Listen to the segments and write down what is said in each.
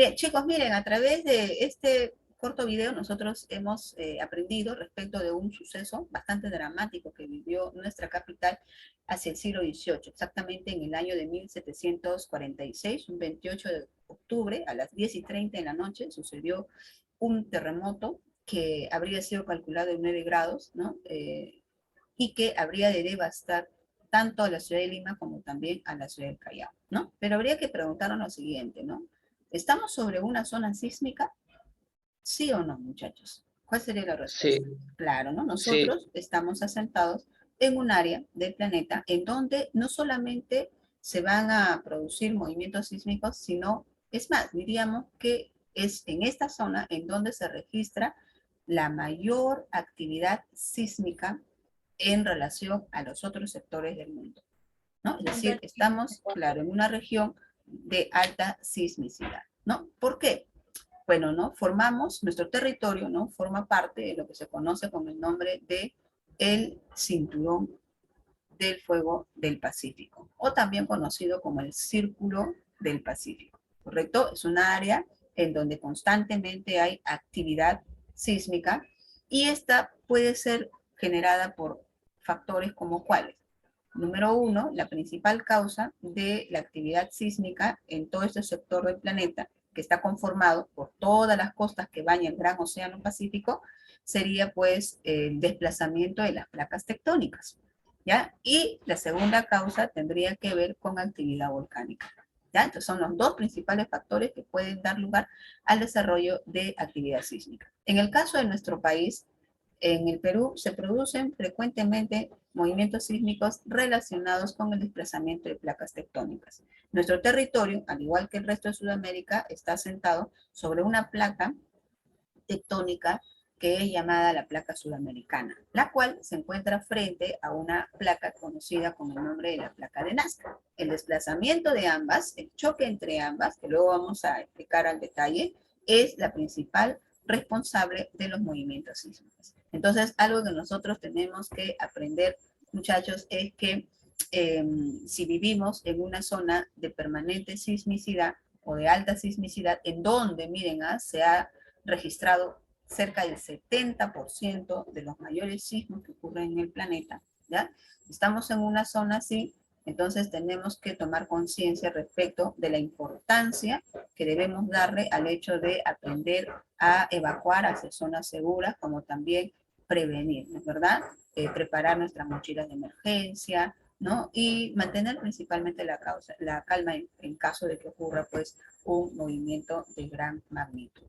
Bien, chicos, miren, a través de este corto video nosotros hemos aprendido respecto de un suceso bastante dramático que vivió nuestra capital hacia el siglo XVIII, exactamente en el año de 1746, un 28 de octubre, a las 10:30 de la noche, sucedió un terremoto que habría sido calculado en 9 grados, ¿no? Y que habría de devastar tanto a la ciudad de Lima como también a la ciudad del Callao, ¿no? Pero habría que preguntarnos lo siguiente, ¿no? ¿Estamos sobre una zona sísmica? ¿Sí o no, muchachos? ¿Cuál sería la Sí, respuesta? Claro, ¿no? sí, Nosotros estamos asentados en un área del planeta en donde no solamente se van a producir movimientos sísmicos, sino, es más, diríamos que es en esta zona en donde se registra la mayor actividad sísmica en relación a los otros sectores del mundo, ¿no? Es decir, estamos, claro, en una región de alta sismicidad, ¿no? ¿Por qué? Bueno, ¿no? Formamos, nuestro territorio, ¿no? Forma parte de lo que se conoce con el nombre de el Cinturón del Fuego del Pacífico, o también conocido como el Círculo del Pacífico, ¿correcto? Es un área en donde constantemente hay actividad sísmica y esta puede ser generada por factores como cuáles. Número uno, la principal causa de la actividad sísmica en todo este sector del planeta, que está conformado por todas las costas que bañan el Gran Océano Pacífico, sería pues el desplazamiento de las placas tectónicas, ¿ya? Y la segunda causa tendría que ver con actividad volcánica, ¿ya? Entonces son los dos principales factores que pueden dar lugar al desarrollo de actividad sísmica. En el caso de nuestro país, en el Perú se producen frecuentemente movimientos sísmicos relacionados con el desplazamiento de placas tectónicas. Nuestro territorio, al igual que el resto de Sudamérica, está asentado sobre una placa tectónica que es llamada la placa sudamericana, la cual se encuentra frente a una placa conocida con el nombre de la placa de Nazca. El desplazamiento de ambas, el choque entre ambas, que luego vamos a explicar al detalle, es la principal responsable de los movimientos sísmicos. Entonces, algo que nosotros tenemos que aprender, muchachos, es que si vivimos en una zona de permanente sismicidad o de alta sismicidad, en donde, miren, se ha registrado cerca del 70% de los mayores sismos que ocurren en el planeta, ¿ya? Estamos en una zona así, entonces tenemos que tomar conciencia respecto de la importancia que debemos darle al hecho de aprender a evacuar hacia zonas seguras, como también prevenir, ¿no es verdad? Preparar nuestras mochilas de emergencia, ¿no? Y mantener principalmente la calma en caso de que ocurra, pues, un movimiento de gran magnitud.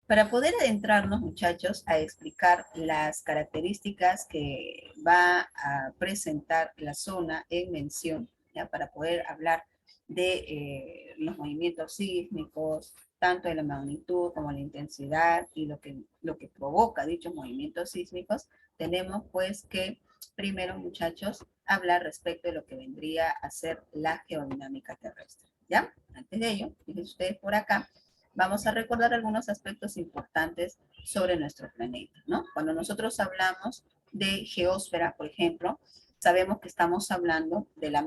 Para poder adentrarnos, muchachos, a explicar las características que va a presentar la zona en mención, ¿ya? Para poder hablar de los movimientos sísmicos, tanto de la magnitud como la intensidad y lo que provoca dichos movimientos sísmicos, tenemos pues que, primero, muchachos, hablar respecto de lo que vendría a ser la geodinámica terrestre, ¿ya? Antes de ello, fíjense ustedes por acá, vamos a recordar algunos aspectos importantes sobre nuestro planeta, ¿no? Cuando nosotros hablamos de geósfera, por ejemplo, sabemos que estamos hablando de la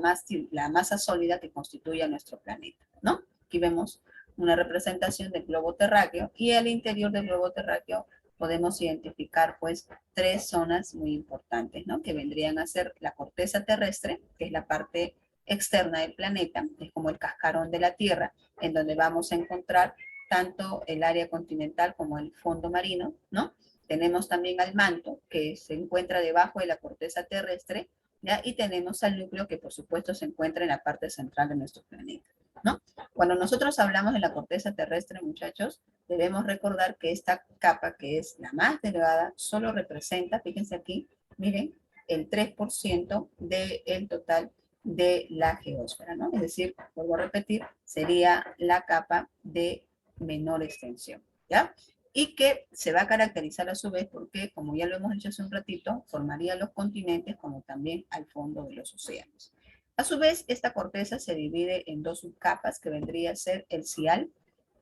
masa sólida que constituye a nuestro planeta, ¿no? Aquí vemos una representación del globo terráqueo y al interior del globo terráqueo podemos identificar pues tres zonas muy importantes, ¿no? Que vendrían a ser la corteza terrestre, que es la parte externa del planeta, es como el cascarón de la Tierra, en donde vamos a encontrar tanto el área continental como el fondo marino, ¿no? Tenemos también al manto, que se encuentra debajo de la corteza terrestre, ¿ya? Y tenemos al núcleo, que por supuesto se encuentra en la parte central de nuestro planeta, ¿no? Cuando nosotros hablamos de la corteza terrestre, muchachos, debemos recordar que esta capa, que es la más delgada, solo representa, fíjense aquí, miren, el 3% del total de la geósfera, ¿no? Es decir, vuelvo a repetir, sería la capa de menor extensión, ¿ya? Y que se va a caracterizar a su vez porque, como ya lo hemos dicho hace un ratito, formaría los continentes como también al fondo de los océanos. A su vez, esta corteza se divide en dos subcapas que vendría a ser el cial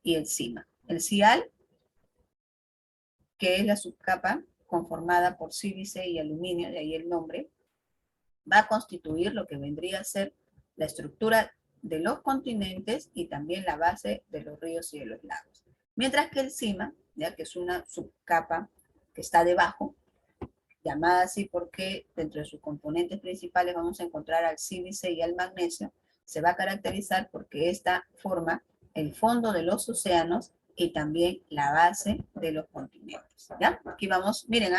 y el cima. El cial, que es la subcapa conformada por sílice y aluminio, de ahí el nombre, va a constituir lo que vendría a ser la estructura de los continentes y también la base de los ríos y de los lagos. Mientras que el cima, ya que es una subcapa que está debajo, llamada así porque dentro de sus componentes principales vamos a encontrar al sílice y al magnesio, se va a caracterizar porque esta forma el fondo de los océanos y también la base de los continentes. ¿Ya? Aquí vamos, miren,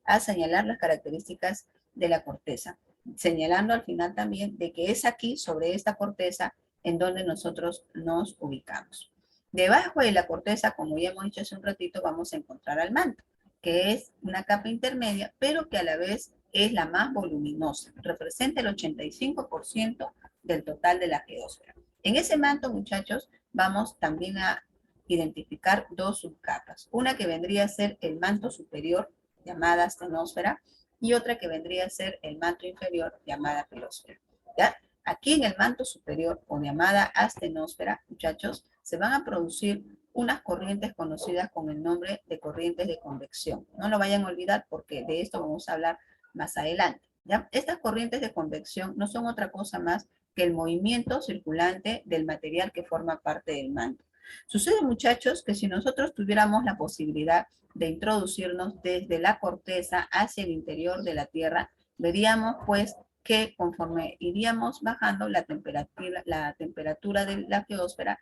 a señalar las características de la corteza, señalando al final también de que es aquí, sobre esta corteza, en donde nosotros nos ubicamos. Debajo de la corteza, como ya hemos dicho hace un ratito, vamos a encontrar al manto, que es una capa intermedia, pero que a la vez es la más voluminosa. Representa el 85% del total de la geósfera. En ese manto, muchachos, vamos también a identificar dos subcapas. Una que vendría a ser el manto superior, llamada astenosfera, y otra que vendría a ser el manto inferior, llamada pelósfera. ¿Ya? Aquí en el manto superior, o llamada astenosfera, muchachos, se van a producir unas corrientes conocidas con el nombre de corrientes de convección. No lo vayan a olvidar porque de esto vamos a hablar más adelante. ¿Ya? Estas corrientes de convección no son otra cosa más que el movimiento circulante del material que forma parte del manto. Sucede, muchachos, que si nosotros tuviéramos la posibilidad de introducirnos desde la corteza hacia el interior de la Tierra, veríamos pues que conforme iríamos bajando la temperatura de la geósfera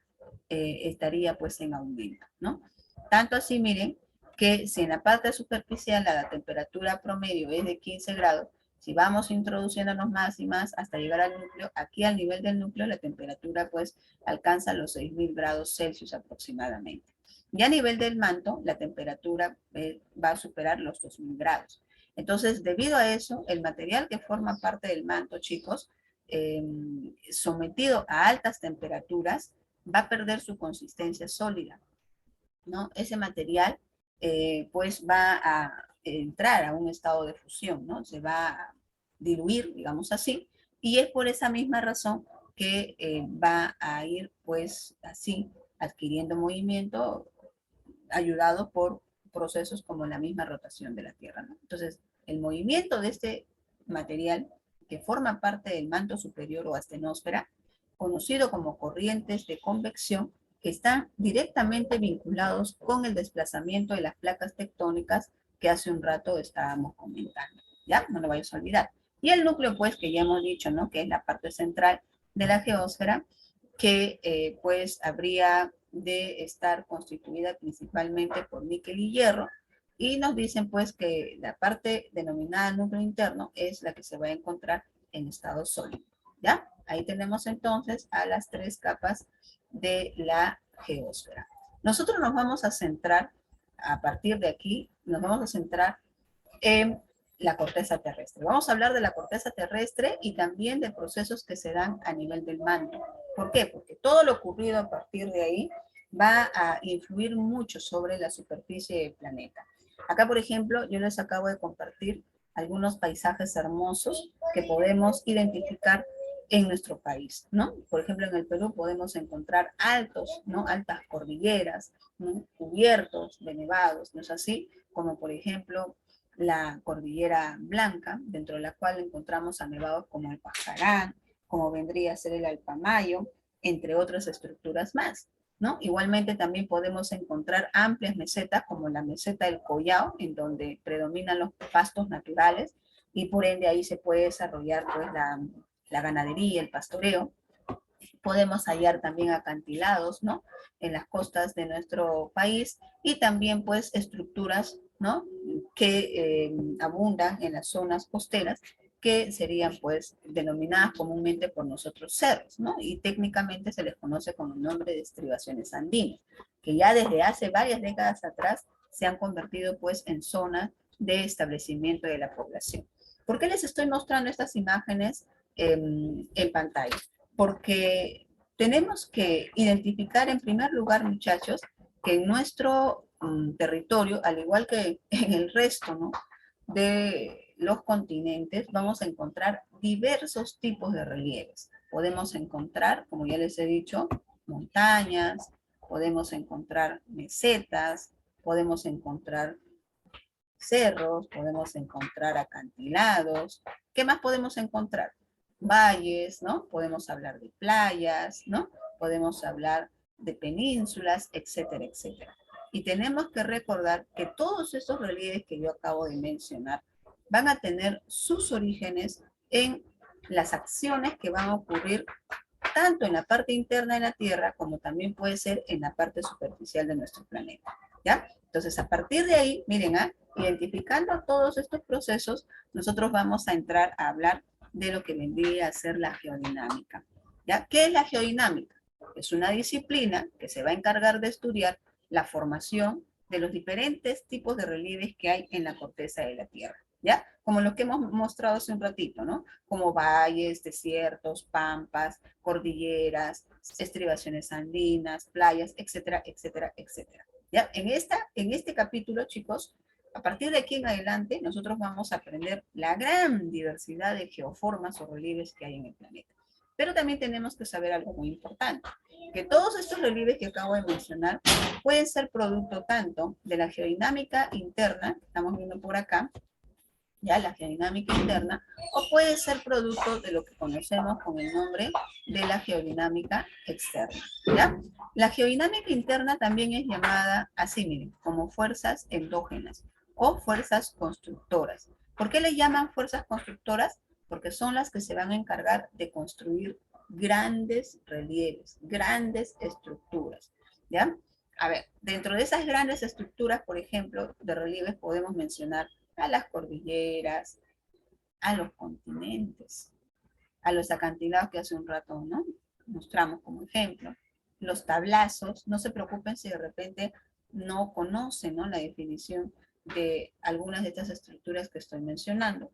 estaría pues en aumento, ¿no? Tanto así, miren, que si en la parte superficial la temperatura promedio es de 15 grados, si vamos introduciéndonos más y más hasta llegar al núcleo, aquí al nivel del núcleo la temperatura pues alcanza los 6.000 grados Celsius aproximadamente. Y a nivel del manto, la temperatura va a superar los 2.000 grados. Entonces, debido a eso, el material que forma parte del manto, chicos, sometido a altas temperaturas, va a perder su consistencia sólida, ¿no? Ese material, pues, va a entrar a un estado de fusión, ¿no? Se va a diluir, digamos así, y es por esa misma razón que va a ir, pues, así, adquiriendo movimiento, ayudado por procesos como la misma rotación de la Tierra, ¿no? Entonces, el movimiento de este material que forma parte del manto superior o astenosfera, conocido como corrientes de convección, que están directamente vinculados con el desplazamiento de las placas tectónicas que hace un rato estábamos comentando. ¿Ya? No lo vayas a olvidar. Y el núcleo, pues, que ya hemos dicho, ¿no? Que es la parte central de la geósfera, que pues habría de estar constituida principalmente por níquel y hierro, y nos dicen pues que la parte denominada núcleo interno es la que se va a encontrar en estado sólido, ¿ya? Ahí tenemos entonces a las tres capas de la geósfera. Nosotros nos vamos a centrar, a partir de aquí, nos vamos a centrar en la corteza terrestre. Vamos a hablar de la corteza terrestre y también de procesos que se dan a nivel del manto. ¿Por qué? Porque todo lo ocurrido a partir de ahí va a influir mucho sobre la superficie del planeta. Acá, por ejemplo, yo les acabo de compartir algunos paisajes hermosos que podemos identificar en nuestro país, ¿no? Por ejemplo, en el Perú podemos encontrar altos, ¿no? Altas cordilleras, ¿no? Cubiertos de nevados, ¿no es así? Como por ejemplo la Cordillera Blanca, dentro de la cual encontramos a nevados como el Pajarán, como vendría a ser el Alpamayo, entre otras estructuras más, ¿no? Igualmente también podemos encontrar amplias mesetas como la meseta del Collao, en donde predominan los pastos naturales y por ende ahí se puede desarrollar pues la ganadería, el pastoreo. Podemos hallar también acantilados, ¿no? En las costas de nuestro país y también pues estructuras, ¿no? Que abundan en las zonas costeras que serían pues denominadas comúnmente por nosotros cerros, ¿no? Y técnicamente se les conoce con el nombre de estribaciones andinas, que ya desde hace varias décadas atrás se han convertido pues en zonas de establecimiento de la población. ¿Por qué les estoy mostrando estas imágenes en pantalla? Porque tenemos que identificar en primer lugar, muchachos, que en nuestro territorio, al igual que en el resto, ¿no? De los continentes, vamos a encontrar diversos tipos de relieves. Podemos encontrar, como ya les he dicho, montañas, podemos encontrar mesetas, podemos encontrar cerros, podemos encontrar acantilados. ¿Qué más podemos encontrar? valles, ¿no? Podemos hablar de playas, ¿no? Podemos hablar de penínsulas, etcétera, etcétera. Y tenemos que recordar que todos estos relieves que yo acabo de mencionar van a tener sus orígenes en las acciones que van a ocurrir tanto en la parte interna de la Tierra como también puede ser en la parte superficial de nuestro planeta. ¿Ya? Entonces, a partir de ahí, miren, identificando todos estos procesos, nosotros vamos a entrar a hablar de lo que vendría a ser la geodinámica. ¿Ya? ¿Qué es la geodinámica? Es una disciplina que se va a encargar de estudiar la formación de los diferentes tipos de relieves que hay en la corteza de la Tierra. ¿Ya? Como lo que hemos mostrado hace un ratito, ¿no? Como valles, desiertos, pampas, cordilleras, estribaciones andinas, playas, etcétera, etcétera, etcétera. ¿Ya? En este capítulo, chicos, a partir de aquí en adelante, nosotros vamos a aprender la gran diversidad de geoformas o relieves que hay en el planeta. Pero también tenemos que saber algo muy importante, que todos estos relieves que acabo de mencionar pueden ser producto tanto de la geodinámica interna, que estamos viendo por acá, ya la geodinámica interna, o puede ser producto de lo que conocemos con el nombre de la geodinámica externa. ¿Ya? La geodinámica interna también es llamada así, miren, como fuerzas endógenas o fuerzas constructoras. ¿Por qué le llaman fuerzas constructoras? Porque son las que se van a encargar de construir grandes relieves, grandes estructuras. ¿Ya? A ver, dentro de esas grandes estructuras, por ejemplo, de relieves podemos mencionar a las cordilleras, a los continentes, a los acantilados que hace un rato, ¿no? Mostramos como ejemplo. Los tablazos, no se preocupen si de repente no conocen, ¿no? La definición de algunas de estas estructuras que estoy mencionando.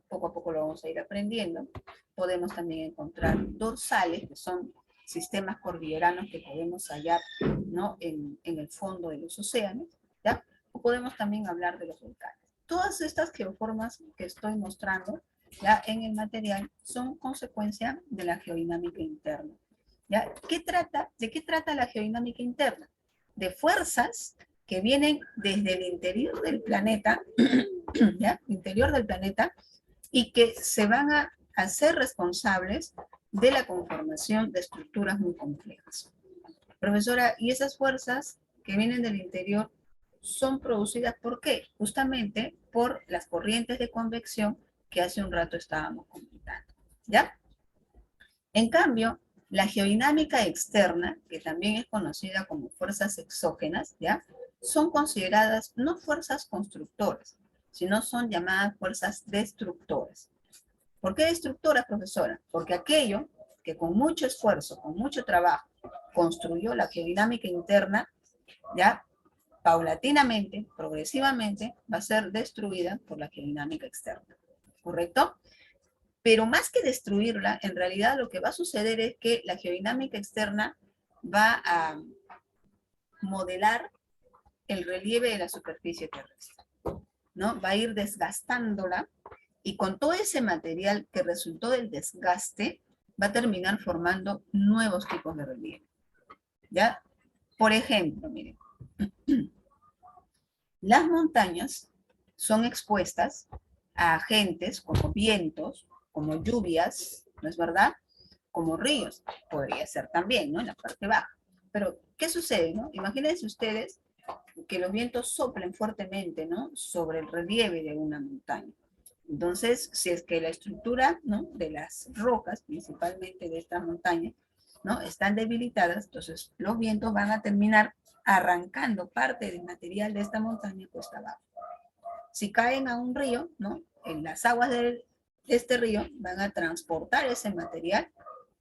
Poco a poco lo vamos a ir aprendiendo. Podemos también encontrar dorsales, que son sistemas cordilleranos que podemos hallar, ¿no? en el fondo de los océanos, ¿ya? O podemos también hablar de los volcanes. Todas estas geoformas que estoy mostrando ya en el material son consecuencia de la geodinámica interna. ¿Ya? ¿De qué trata la geodinámica interna? De fuerzas que vienen desde el interior del planeta, ¿ya? Interior del planeta, y que se van a hacer responsables de la conformación de estructuras muy complejas. Profesora, ¿y esas fuerzas que vienen del interior son producidas por qué? Justamente por las corrientes de convección que hace un rato estábamos comentando. ¿Ya? En cambio, la geodinámica externa, que también es conocida como fuerzas exógenas, ¿ya? Son consideradas no fuerzas constructoras, sino son llamadas fuerzas destructoras. ¿Por qué destructoras, profesora? Porque aquello que con mucho esfuerzo, con mucho trabajo, construyó la geodinámica interna, ya paulatinamente, progresivamente, va a ser destruida por la geodinámica externa. ¿Correcto? Pero más que destruirla, en realidad lo que va a suceder es que la geodinámica externa va a modelar el relieve de la superficie terrestre, ¿no? Va a ir desgastándola y con todo ese material que resultó del desgaste, va a terminar formando nuevos tipos de relieve. ¿Ya? Por ejemplo, miren, las montañas son expuestas a agentes como vientos, como lluvias, ¿no es verdad? Como ríos, podría ser también, ¿no? En la parte baja. Pero, ¿qué sucede, no? Imagínense ustedes que los vientos soplen fuertemente, ¿no? Sobre el relieve de una montaña. Entonces, si es que la estructura, ¿no? De las rocas, principalmente de estas montañas, ¿no? Están debilitadas, entonces los vientos van a terminar arrancando parte del material de esta montaña cuesta abajo. Si caen a un río, ¿no? En las aguas de este río van a transportar ese material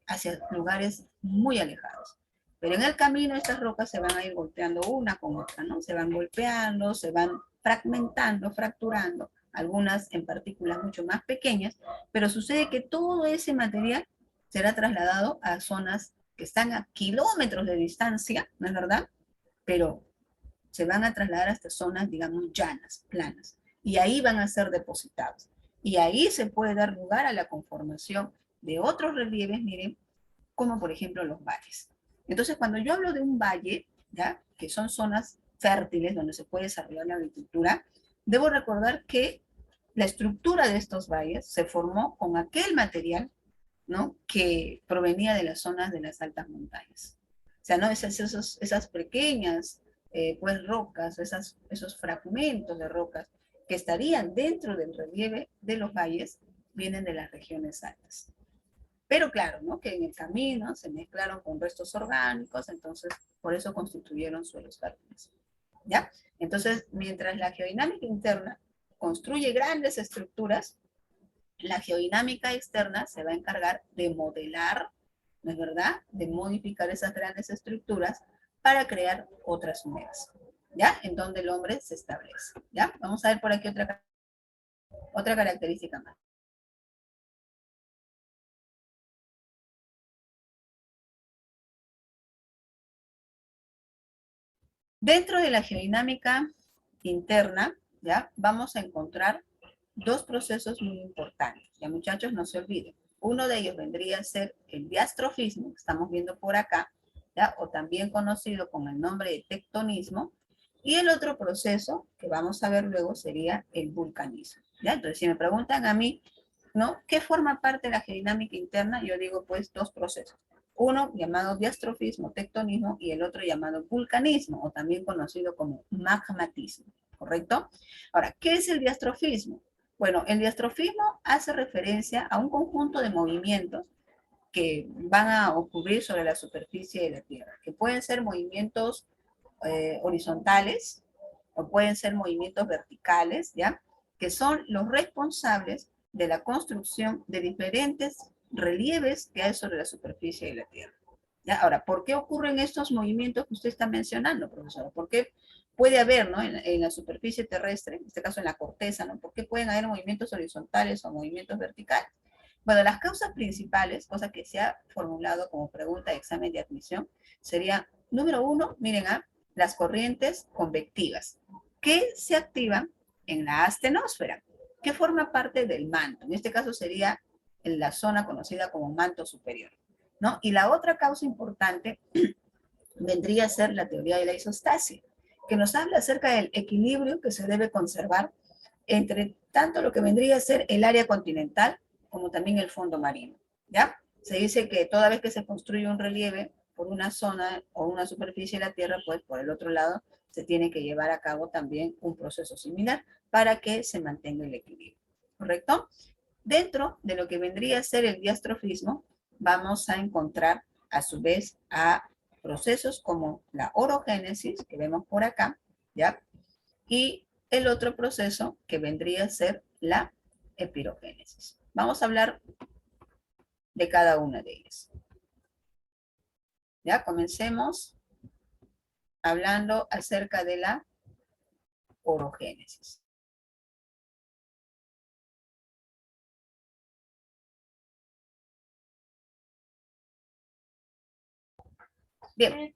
hacia lugares muy alejados. Pero en el camino estas rocas se van a ir golpeando una con otra, ¿no? Se van golpeando, se van fragmentando, fracturando, algunas en partículas mucho más pequeñas, pero sucede que todo ese material será trasladado a zonas que están a kilómetros de distancia, ¿no es verdad? Pero se van a trasladar hasta zonas, digamos, llanas, planas, y ahí van a ser depositados. Y ahí se puede dar lugar a la conformación de otros relieves, miren, como por ejemplo los valles. Entonces, cuando yo hablo de un valle, ¿ya? Que son zonas fértiles donde se puede desarrollar la agricultura, debo recordar que la estructura de estos valles se formó con aquel material ¿no? Que provenía de las zonas de las altas montañas. O sea, ¿no? Esas pequeñas, pues, rocas, esos fragmentos de rocas que estarían dentro del relieve de los valles, vienen de las regiones altas. Pero claro, ¿no? Que en el camino se mezclaron con restos orgánicos, entonces por eso constituyeron suelos fértiles. ¿Ya? Entonces, mientras la geodinámica interna construye grandes estructuras, la geodinámica externa se va a encargar de modelar, ¿no es verdad?, de modificar esas grandes estructuras para crear otras nuevas, ¿ya? En donde el hombre se establece, ¿ya? Vamos a ver por aquí otra característica más. Dentro de la geodinámica interna, ¿ya? Vamos a encontrar dos procesos muy importantes. Ya, muchachos, no se olviden. Uno de ellos vendría a ser el diastrofismo, que estamos viendo por acá, ¿ya? O también conocido con el nombre de tectonismo. Y el otro proceso que vamos a ver luego sería el vulcanismo, ¿ya? Entonces, si me preguntan a mí, ¿no? ¿Qué forma parte de la geodinámica interna? Yo digo, pues, dos procesos. Uno llamado diastrofismo, tectonismo, y el otro llamado vulcanismo, o también conocido como magmatismo, ¿correcto? Ahora, ¿qué es el diastrofismo? Bueno, el diastrofismo hace referencia a un conjunto de movimientos que van a ocurrir sobre la superficie de la Tierra, que pueden ser movimientos horizontales o pueden ser movimientos verticales, ¿ya? Que son los responsables de la construcción de diferentes relieves que hay sobre la superficie de la Tierra. ¿Ya? Ahora, ¿por qué ocurren estos movimientos que usted está mencionando, profesora? ¿Por qué puede haber, ¿no? En la superficie terrestre, en este caso en la corteza, ¿no? ¿Por qué pueden haber movimientos horizontales o movimientos verticales? Bueno, las causas principales, cosa que se ha formulado como pregunta de examen de admisión, sería, número uno, miren, las corrientes convectivas, que se activan en la astenosfera, que forma parte del manto. En este caso sería en la zona conocida como manto superior, ¿no? Y la otra causa importante vendría a ser la teoría de la isostasia, que nos habla acerca del equilibrio que se debe conservar entre tanto lo que vendría a ser el área continental como también el fondo marino, ¿ya? Se dice que toda vez que se construye un relieve por una zona o una superficie de la Tierra, pues por el otro lado se tiene que llevar a cabo también un proceso similar para que se mantenga el equilibrio, ¿correcto? Dentro de lo que vendría a ser el diastrofismo, vamos a encontrar a su vez a procesos como la orogénesis, que vemos por acá, ¿ya? Y el otro proceso que vendría a ser la epirogénesis. Vamos a hablar de cada una de ellas. Ya, comencemos hablando acerca de la orogénesis. Bien,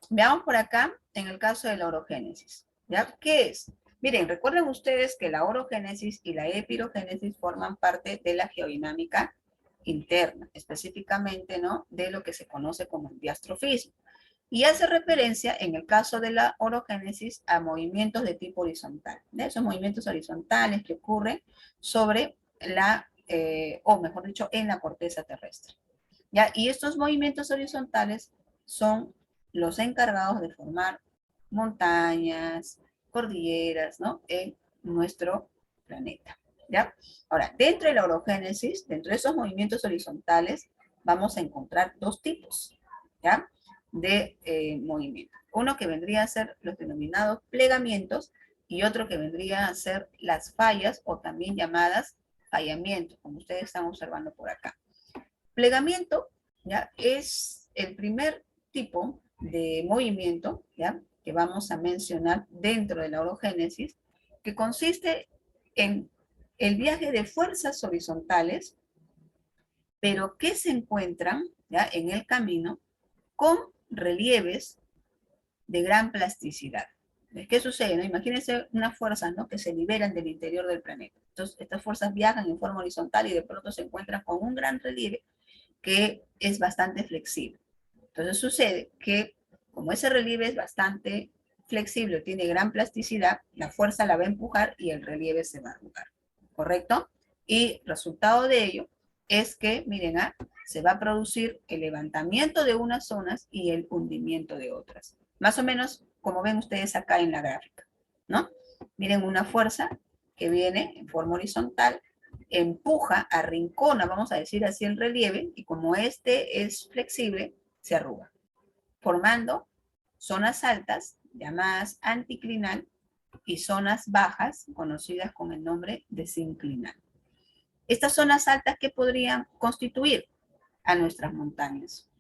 veamos por acá en el caso de la orogénesis. ¿Ya? ¿Qué es? Miren, recuerden ustedes que la orogénesis y la epirogénesis forman parte de la geodinámica interna, específicamente, ¿no? De lo que se conoce como el diastrofismo. Y hace referencia, en el caso de la orogénesis, a movimientos de tipo horizontal. ¿De? Esos movimientos horizontales que ocurren sobre la, o mejor dicho, en la corteza terrestre. ¿Ya? Y estos movimientos horizontales son los encargados de formar montañas, cordilleras, ¿no? En nuestro planeta. ¿Ya? Ahora, dentro de la orogénesis, dentro de esos movimientos horizontales, vamos a encontrar dos tipos, ¿ya? De movimiento. Uno que vendría a ser los denominados plegamientos y otro que vendría a ser las fallas o también llamadas fallamientos, como ustedes están observando por acá. Plegamiento, ¿ya? Es el primer tipo de movimiento, ¿ya? Que vamos a mencionar dentro de la orogénesis, que consiste en el viaje de fuerzas horizontales, pero que se encuentran, ¿ya? En el camino con relieves de gran plasticidad. ¿Qué sucede? ¿No? Imagínense unas fuerzas, ¿no? Que se liberan del interior del planeta. Entonces, estas fuerzas viajan en forma horizontal y de pronto se encuentran con un gran relieve que es bastante flexible. Entonces sucede que como ese relieve es bastante flexible, tiene gran plasticidad, la fuerza la va a empujar y el relieve se va a arrugar, ¿correcto? Y resultado de ello es que, miren, se va a producir el levantamiento de unas zonas y el hundimiento de otras. Más o menos como ven ustedes acá en la gráfica, ¿no? Miren una fuerza que viene en forma horizontal, empuja, arrincona, vamos a decir así, el relieve, y como este es flexible, se arruga, formando zonas altas, llamadas anticlinal, y zonas bajas, conocidas con el nombre de sinclinal. Estas zonas altas que podrían constituir a nuestras montañas,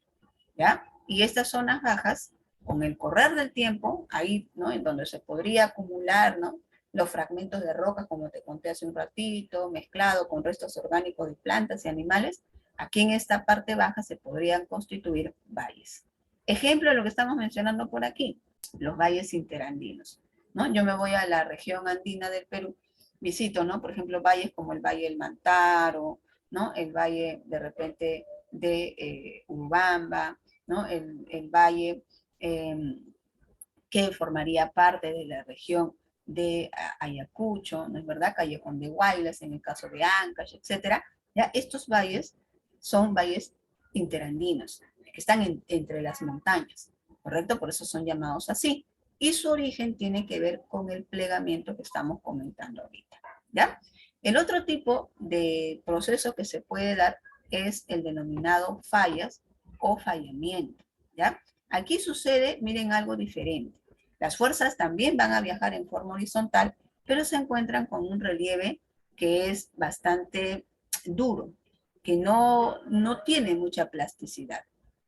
¿ya? Y estas zonas bajas, con el correr del tiempo, ahí, ¿no? En donde se podría acumular, ¿no? Los fragmentos de rocas, como te conté hace un ratito, mezclado con restos orgánicos de plantas y animales, aquí en esta parte baja se podrían constituir valles. Ejemplo de lo que estamos mencionando por aquí, los valles interandinos, ¿no? Yo me voy a la región andina del Perú, visito, ¿no? Por ejemplo, valles como el Valle del Mantaro, ¿no? El valle de repente de Urubamba, ¿no? El valle que formaría parte de la región de Ayacucho, ¿no es verdad? Callejón de Huaylas, en el caso de Ancash, etcétera. Ya estos valles son valles interandinos, que están entre las montañas, ¿correcto? Por eso son llamados así. Y su origen tiene que ver con el plegamiento que estamos comentando ahorita, ¿ya? El otro tipo de proceso que se puede dar es el denominado fallas o fallamiento, ¿ya? Aquí sucede, miren, algo diferente. Las fuerzas también van a viajar en forma horizontal, pero se encuentran con un relieve que es bastante duro, que no tiene mucha plasticidad,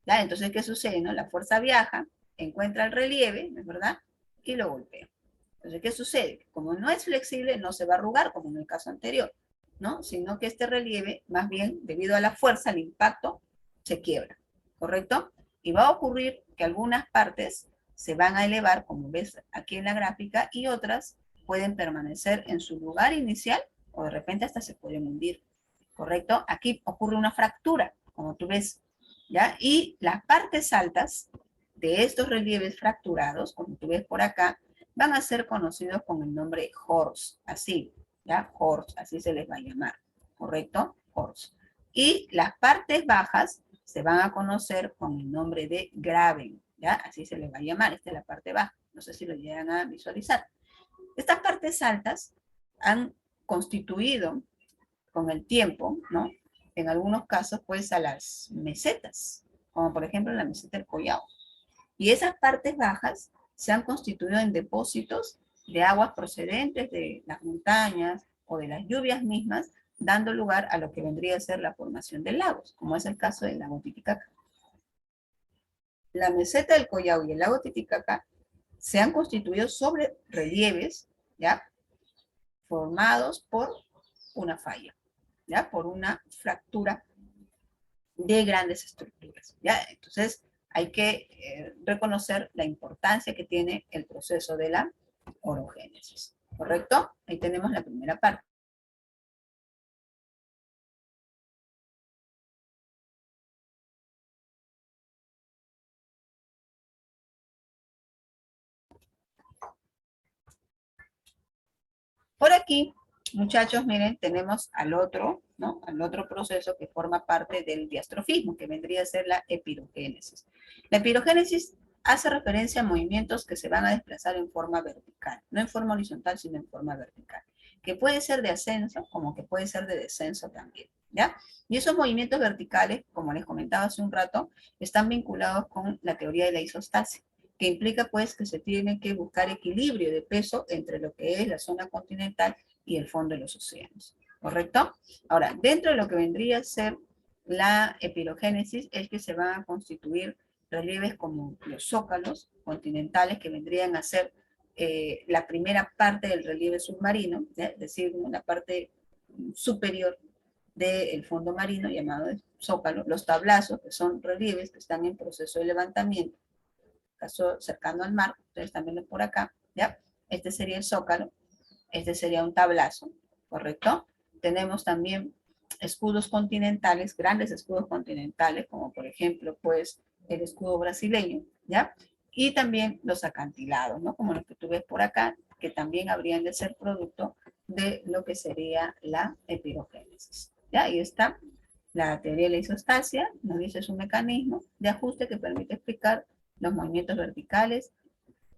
¿ya? Entonces, ¿qué sucede? No? La fuerza viaja, encuentra el relieve, ¿no es verdad? Y lo golpea. Entonces, ¿qué sucede? Como no es flexible, no se va a arrugar, como en el caso anterior, ¿no? Sino que este relieve, más bien, debido a la fuerza, al impacto, se quiebra, ¿correcto? Y va a ocurrir que algunas partes se van a elevar, como ves aquí en la gráfica, y otras pueden permanecer en su lugar inicial o de repente hasta se pueden hundir, ¿correcto? Aquí ocurre una fractura, como tú ves, ¿ya? Y las partes altas de estos relieves fracturados, como tú ves por acá, van a ser conocidos con el nombre Horst, así, ¿ya? Horst, así se les va a llamar, ¿correcto? Horst. Y las partes bajas se van a conocer con el nombre de Graben, ¿ya? Así se les va a llamar, esta es la parte baja, no sé si lo llegan a visualizar. Estas partes altas han constituido con el tiempo, ¿no? En algunos casos, pues, a las mesetas, como por ejemplo la meseta del Collao. Y esas partes bajas se han constituido en depósitos de aguas procedentes de las montañas o de las lluvias mismas, dando lugar a lo que vendría a ser la formación de lagos, como es el caso del lago Titicaca. La meseta del Collao y el lago Titicaca se han constituido sobre relieves, ¿ya? Formados por una falla, ¿ya? Por una fractura de grandes estructuras, ¿ya? Entonces, hay que reconocer la importancia que tiene el proceso de la orogénesis, ¿correcto? Ahí tenemos la primera parte. Por aquí, muchachos, miren, tenemos al otro, ¿no? Al otro proceso que forma parte del diastrofismo, que vendría a ser la epirogénesis. La epirogénesis hace referencia a movimientos que se van a desplazar en forma vertical, no en forma horizontal, sino en forma vertical, que puede ser de ascenso como que puede ser de descenso también, ¿ya? Y esos movimientos verticales, como les comentaba hace un rato, están vinculados con la teoría de la isostasia, que implica pues que se tiene que buscar equilibrio de peso entre lo que es la zona continental y el fondo de los océanos, ¿correcto? Ahora, dentro de lo que vendría a ser la epirogénesis es que se van a constituir relieves como los zócalos continentales, que vendrían a ser la primera parte del relieve submarino, es decir, la parte superior del fondo marino llamado zócalo, los tablazos, que son relieves que están en proceso de levantamiento, caso cercano al mar, ustedes también ven por acá, ¿ya? Este sería el zócalo, este sería un tablazo, ¿correcto? Tenemos también escudos continentales, grandes escudos continentales, como por ejemplo, pues, el escudo brasileño, ¿ya? Y también los acantilados, ¿no? Como los que tú ves por acá, que también habrían de ser producto de lo que sería la epirogénesis, ¿ya? Ahí está La teoría de la isostasia nos dice es un mecanismo de ajuste que permite explicar los movimientos verticales,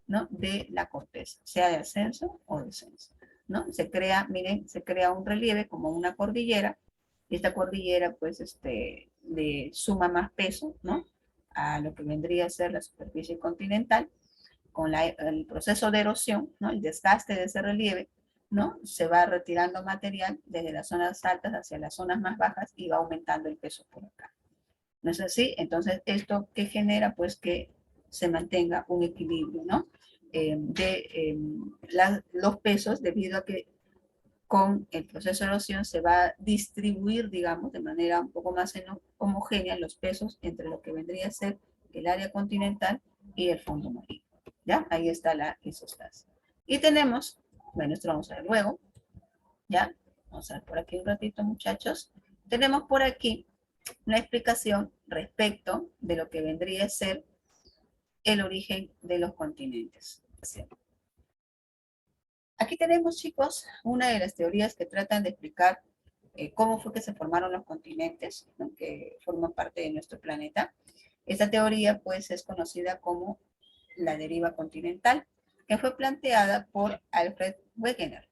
¿no?, de la corteza, sea de ascenso o descenso, ¿no? Se crea, miren, se crea un relieve como una cordillera, y esta cordillera, pues, le suma más peso, ¿no?, a lo que vendría a ser la superficie continental. Con el proceso de erosión, ¿no?, el desgaste de ese relieve, ¿no?, se va retirando material desde las zonas altas hacia las zonas más bajas y va aumentando el peso por acá. ¿No es así? Entonces, ¿esto qué genera? Pues que se mantenga un equilibrio, ¿no?, los pesos, debido a que con el proceso de erosión se va a distribuir, digamos, de manera un poco más homogénea los pesos entre lo que vendría a ser el área continental y el fondo marino. ¿Ya? Ahí está la isostasia. Y tenemos, bueno, esto lo vamos a ver luego, ¿ya? Vamos a ver por aquí un ratito, muchachos. Tenemos por aquí una explicación respecto de lo que vendría a ser el origen de los continentes. Aquí tenemos, chicos, una de las teorías que tratan de explicar cómo fue que se formaron los continentes, ¿no?, que forman parte de nuestro planeta. Esta teoría, pues, es conocida como la deriva continental, que fue planteada por Alfred Wegener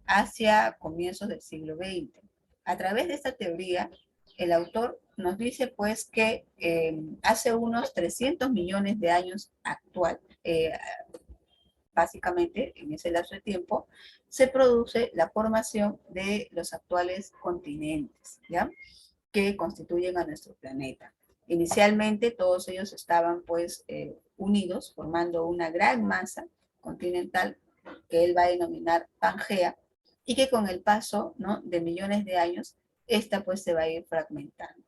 hacia comienzos del siglo XX. A través de esta teoría, el autor nos dice, pues, que hace unos 300 millones de años actual, básicamente en ese lapso de tiempo, se produce la formación de los actuales continentes, ¿ya?, que constituyen a nuestro planeta. Inicialmente todos ellos estaban, pues, unidos, formando una gran masa continental que él va a denominar Pangea, y que con el paso, ¿no?, de millones de años, esta, pues, se va a ir fragmentando.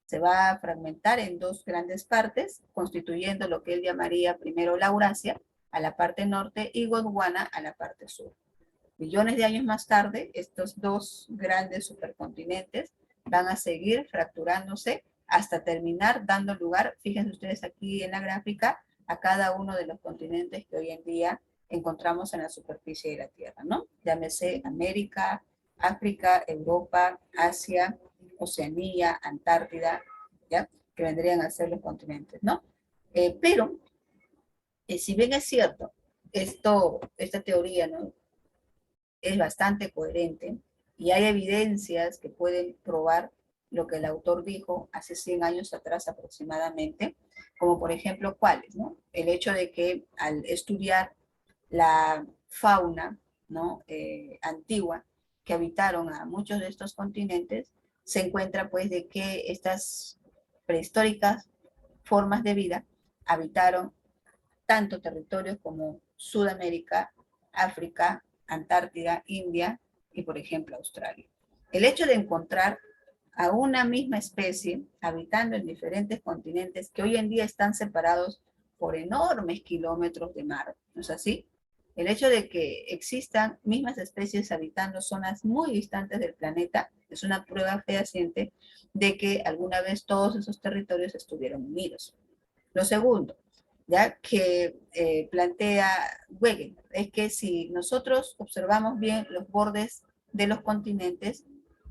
Se va a fragmentar en dos grandes partes, constituyendo lo que él llamaría primero la Eurasia, a la parte norte, y Gondwana a la parte sur. Millones de años más tarde, estos dos grandes supercontinentes van a seguir fracturándose hasta terminar dando lugar, fíjense ustedes aquí en la gráfica, a cada uno de los continentes que hoy en día encontramos en la superficie de la Tierra, ¿no? Llámese América, África, Europa, Asia, Oceanía, Antártida, ¿ya?, que vendrían a ser los continentes, ¿no? Pero, si bien es cierto, esta teoría, ¿no?, es bastante coherente y hay evidencias que pueden probar lo que el autor dijo hace 100 años atrás aproximadamente, como por ejemplo, ¿cuáles? ¿No? El hecho de que al estudiar la fauna, ¿no?, antigua que habitaron a muchos de estos continentes, se encuentra, pues, de que estas prehistóricas formas de vida habitaron tanto territorios como Sudamérica, África, Antártida, India y, por ejemplo, Australia. El hecho de encontrar a una misma especie habitando en diferentes continentes que hoy en día están separados por enormes kilómetros de mar, ¿no es así? El hecho de que existan mismas especies habitando zonas muy distantes del planeta es una prueba fehaciente de que alguna vez todos esos territorios estuvieron unidos. Lo segundo, ya que plantea Wegener, es que si nosotros observamos bien los bordes de los continentes,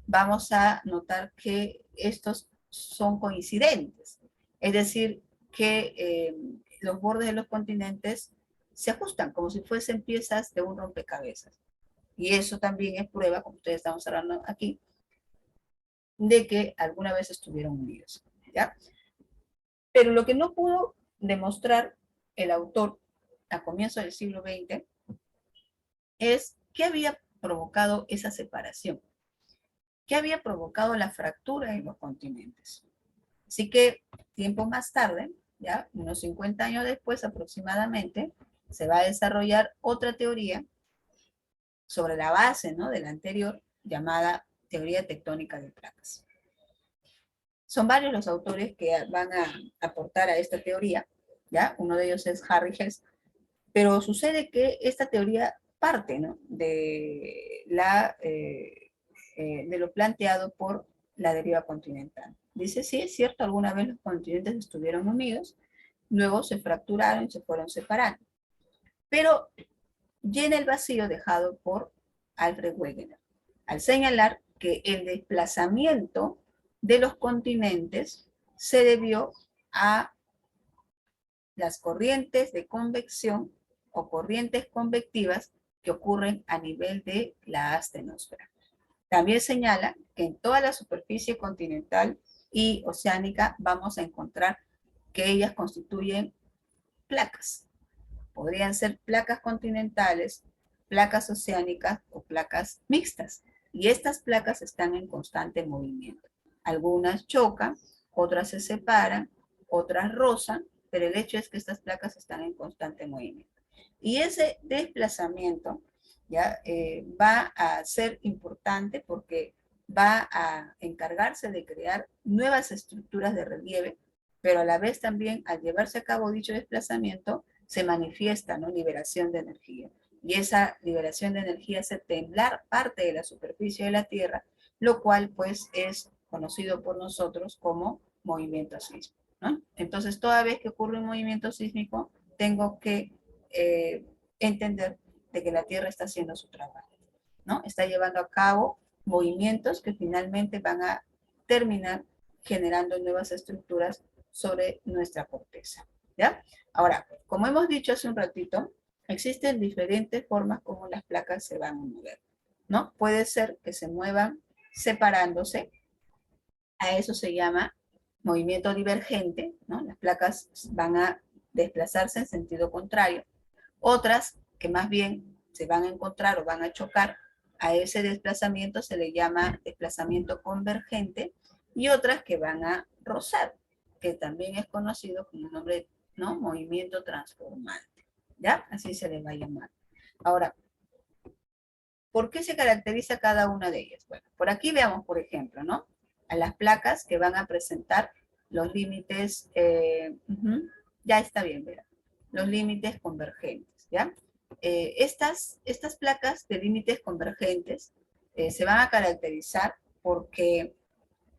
vamos a notar que estos son coincidentes. Es decir, que los bordes de los continentes se ajustan como si fuesen piezas de un rompecabezas. Y eso también es prueba, como ustedes estamos hablando aquí, de que alguna vez estuvieron unidos, ¿ya? Pero lo que no pudo demostrar el autor a comienzos del siglo XX es qué había provocado esa separación, qué había provocado la fractura en los continentes. Así que tiempo más tarde, ya unos 50 años después aproximadamente, se va a desarrollar otra teoría sobre la base, ¿no?, de la anterior, llamada teoría tectónica de placas. Son varios los autores que van a aportar a esta teoría, ¿ya? Uno de ellos es Harry Hess, pero sucede que esta teoría parte, ¿no?, de lo planteado por la deriva continental. Dice, sí, es cierto, alguna vez los continentes estuvieron unidos, luego se fracturaron y se fueron separando. Pero llena el vacío dejado por Alfred Wegener, al señalar que el desplazamiento de los continentes se debió a las corrientes de convección o corrientes convectivas que ocurren a nivel de la astenosfera. También señala que en toda la superficie continental y oceánica vamos a encontrar que ellas constituyen placas. Podrían ser placas continentales, placas oceánicas o placas mixtas. Y estas placas están en constante movimiento. Algunas chocan, otras se separan, otras rozan, pero el hecho es que estas placas están en constante movimiento. Y ese desplazamiento ya va a ser importante porque va a encargarse de crear nuevas estructuras de relieve, pero a la vez también al llevarse a cabo dicho desplazamiento se manifiesta, ¿no?, liberación de energía. Y esa liberación de energía hace temblar parte de la superficie de la Tierra, lo cual pues es conocido por nosotros como movimiento sísmico, ¿no? Entonces, toda vez que ocurre un movimiento sísmico, tengo que entender de que la Tierra está haciendo su trabajo, ¿no? Está llevando a cabo movimientos que finalmente van a terminar generando nuevas estructuras sobre nuestra corteza, ¿ya? Ahora, como hemos dicho hace un ratito, existen diferentes formas como las placas se van a mover, ¿no? Puede ser que se muevan separándose, a eso se llama movimiento divergente, ¿no? Las placas van a desplazarse en sentido contrario. Otras que más bien se van a encontrar o van a chocar, a ese desplazamiento se le llama desplazamiento convergente, y otras que van a rozar, que también es conocido como nombre, ¿no?, movimiento transformante, ¿ya? Así se le va a llamar. Ahora, ¿por qué se caracteriza cada una de ellas? Bueno, por aquí veamos, por ejemplo, ¿no?, a las placas que van a presentar los límites, ya está bien, ¿verdad? Los límites convergentes, ¿ya? Estas placas de límites convergentes se van a caracterizar porque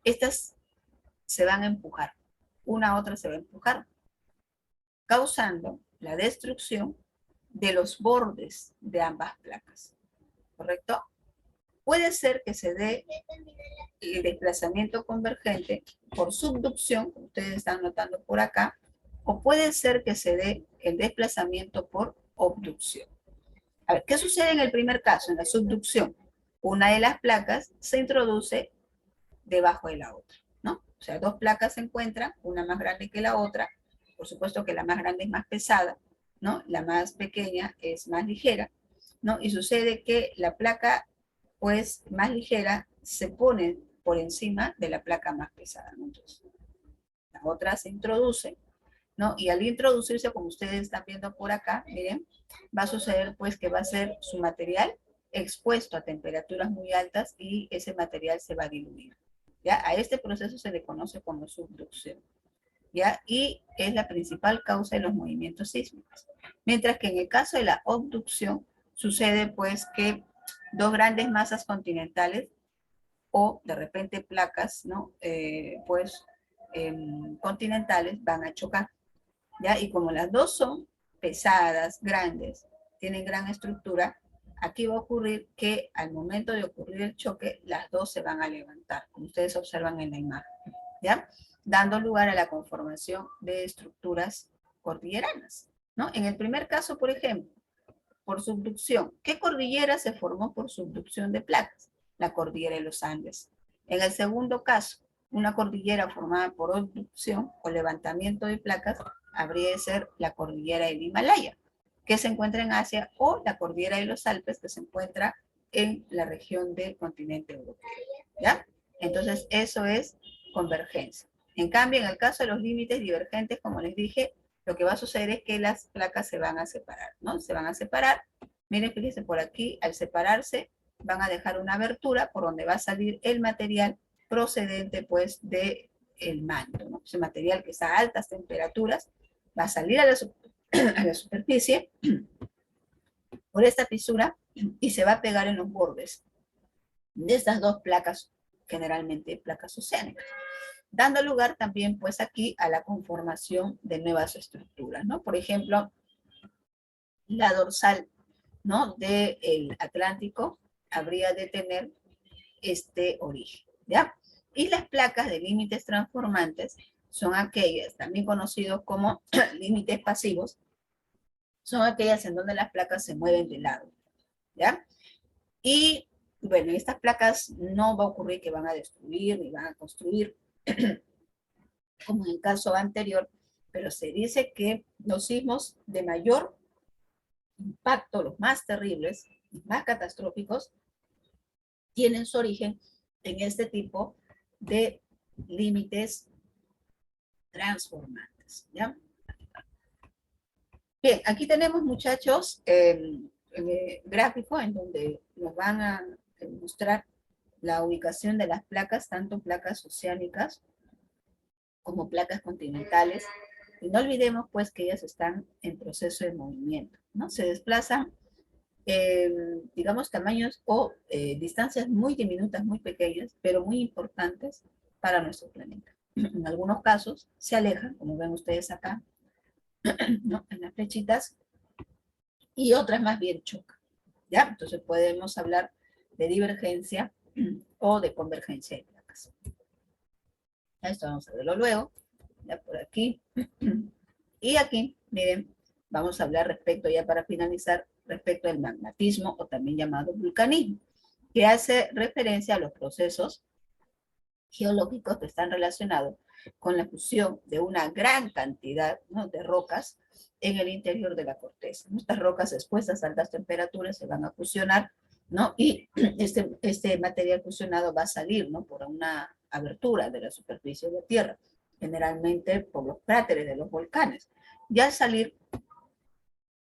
estas se van a empujar, una a otra se va a empujar, causando la destrucción de los bordes de ambas placas, ¿correcto? Puede ser que se dé el desplazamiento convergente por subducción, como ustedes están notando por acá, o puede ser que se dé el desplazamiento por obducción. A ver, ¿qué sucede en el primer caso, en la subducción? Una de las placas se introduce debajo de la otra, ¿no? O sea, dos placas se encuentran, una más grande que la otra. Por supuesto que la más grande es más pesada, ¿no? La más pequeña es más ligera, ¿no? Y sucede que la placa, pues, más ligera se pone por encima de la placa más pesada, ¿no? Entonces, la otra se introduce, ¿no? Y al introducirse, como ustedes están viendo por acá, miren, va a suceder pues que va a ser su material expuesto a temperaturas muy altas y ese material se va a diluir, ¿ya? A este proceso se le conoce como subducción, ¿ya? Y es la principal causa de los movimientos sísmicos. Mientras que en el caso de la obducción, sucede pues que dos grandes masas continentales o de repente placas, ¿no? Continentales van a chocar, ¿ya? Y como las dos son pesadas, grandes, tienen gran estructura, aquí va a ocurrir que al momento de ocurrir el choque, las dos se van a levantar, como ustedes observan en la imagen, ¿ya? Dando lugar a la conformación de estructuras cordilleranas, ¿no? En el primer caso, por ejemplo, por subducción, ¿qué cordillera se formó por subducción de placas? La cordillera de los Andes. En el segundo caso, una cordillera formada por abducción o levantamiento de placas habría de ser la cordillera del Himalaya, que se encuentra en Asia, o la cordillera de los Alpes, que se encuentra en la región del continente europeo, ¿ya? Entonces, eso es convergencia. En cambio, en el caso de los límites divergentes, como les dije, lo que va a suceder es que las placas se van a separar, ¿no? Se van a separar. Miren, fíjense por aquí, al separarse, van a dejar una abertura por donde va a salir el material procedente, pues, del manto, ¿no? Ese material que está a altas temperaturas va a salir a la superficie por esta fisura y se va a pegar en los bordes de estas dos placas, generalmente placas oceánicas, dando lugar también, pues, aquí a la conformación de nuevas estructuras, ¿no? Por ejemplo, la dorsal, ¿no?, del Atlántico habría de tener este origen, ¿ya? Y las placas de límites transformantes son aquellas, también conocidos como límites pasivos, son aquellas en donde las placas se mueven de lado, ¿ya? Y bueno, estas placas no va a ocurrir que van a destruir ni van a construir, como en el caso anterior, pero se dice que los sismos de mayor impacto, los más terribles, los más catastróficos, tienen su origen en este tipo de límites transformantes, ¿ya? Bien, aquí tenemos, muchachos, el gráfico en donde nos van a mostrar la ubicación de las placas, tanto placas oceánicas como placas continentales. Y no olvidemos, pues, que ellas están en proceso de movimiento, ¿no? Se desplazan, digamos, tamaños o distancias muy diminutas, muy pequeñas, pero muy importantes para nuestro planeta. En algunos casos se alejan, como ven ustedes acá, ¿no? En las flechitas, y otras más bien chocan, ¿ya? Entonces podemos hablar de divergencia o de convergencia de placas. Esto vamos a verlo luego, ya por aquí. Y aquí, miren, vamos a hablar respecto, ya para finalizar, respecto al magmatismo o también llamado vulcanismo, que hace referencia a los procesos geológicos que están relacionados con la fusión de una gran cantidad, ¿no?, de rocas en el interior de la corteza. Estas rocas expuestas a altas temperaturas se van a fusionar, ¿no? Y este material fusionado va a salir, ¿no?, por una abertura de la superficie de la Tierra, generalmente por los cráteres de los volcanes. Y al salir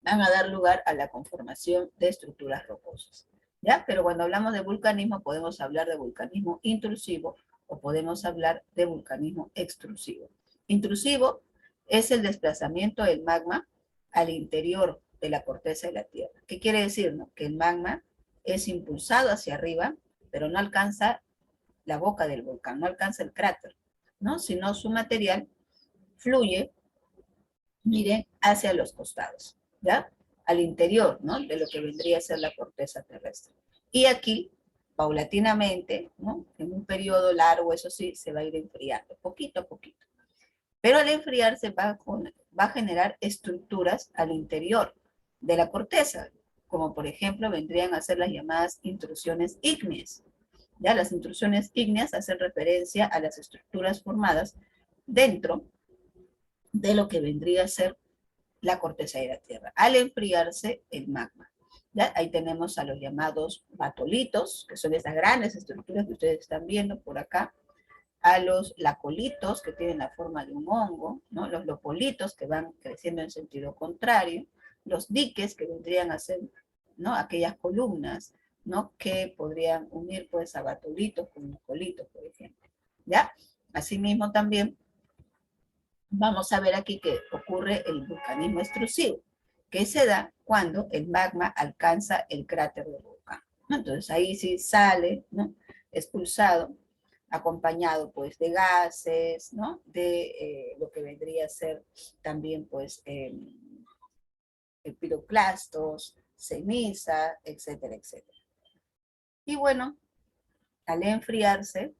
van a dar lugar a la conformación de estructuras rocosas, ¿ya? Pero cuando hablamos de vulcanismo podemos hablar de vulcanismo intrusivo o podemos hablar de vulcanismo extrusivo. Intrusivo es el desplazamiento del magma al interior de la corteza de la Tierra. ¿Qué quiere decir, no? Que el magma es impulsado hacia arriba, pero no alcanza la boca del volcán, no alcanza el cráter, ¿no? Sino su material fluye, miren, hacia los costados, ¿ya? Al interior, ¿no?, de lo que vendría a ser la corteza terrestre. Y aquí, paulatinamente, ¿no?, en un periodo largo, eso sí, se va a ir enfriando, poquito a poquito. Pero al enfriarse va a generar estructuras al interior de la corteza, como por ejemplo vendrían a ser las llamadas intrusiones ígneas. Ya las intrusiones ígneas hacen referencia a las estructuras formadas dentro de lo que vendría a ser la corteza de la Tierra, al enfriarse el magma. ¿Ya? Ahí tenemos a los llamados batolitos, que son esas grandes estructuras que ustedes están viendo por acá, a los lacolitos, que tienen la forma de un hongo, ¿no?, los lopolitos, que van creciendo en sentido contrario, los diques, que vendrían a ser, ¿no?, aquellas columnas, ¿no?, que podrían unir, pues, a batolitos con lacolitos, por ejemplo, ¿ya? Asimismo también vamos a ver aquí que ocurre el vulcanismo extrusivo, que se da cuando el magma alcanza el cráter del volcán, ¿no? Entonces ahí sí sale, ¿no?, expulsado, acompañado pues de gases, ¿no?, de lo que vendría a ser también pues piroclastos, ceniza, etcétera, etcétera. Y bueno, al enfriarse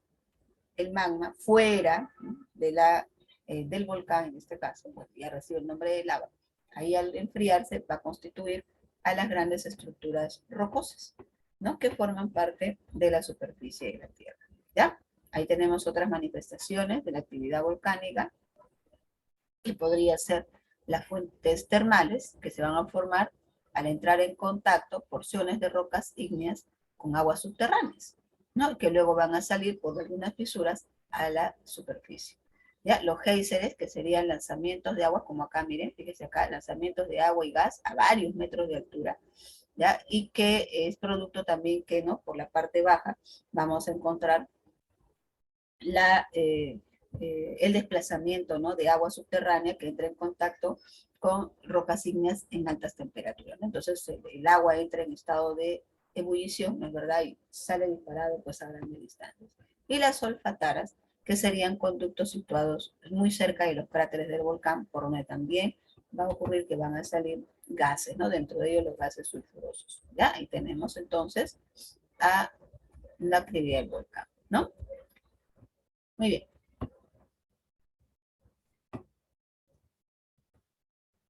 el magma fuera, ¿no?, del volcán, en este caso, pues ya recibe el nombre de lava, ahí al enfriarse va a constituir a las grandes estructuras rocosas, ¿no?, que forman parte de la superficie de la Tierra, ¿ya? Ahí tenemos otras manifestaciones de la actividad volcánica, que podría ser las fuentes termales, que se van a formar al entrar en contacto porciones de rocas ígneas con aguas subterráneas, ¿no?, que luego van a salir por algunas fisuras a la superficie. ¿Ya? Los géiseres, que serían lanzamientos de agua, como acá, miren, fíjense acá, lanzamientos de agua y gas a varios metros de altura, ¿ya? Y que es producto también que, ¿no?, por la parte baja vamos a encontrar el desplazamiento, ¿no?, de agua subterránea que entra en contacto con rocas ígneas en altas temperaturas, ¿no? Entonces el agua entra en estado de ebullición, ¿no es verdad?, y sale disparado pues a grandes distancias. Y las olfataras, que serían conductos situados muy cerca de los cráteres del volcán, por donde también va a ocurrir que van a salir gases, ¿no?, dentro de ellos los gases sulfurosos, ¿ya? Ahí tenemos entonces a la actividad del volcán, ¿no? Muy bien.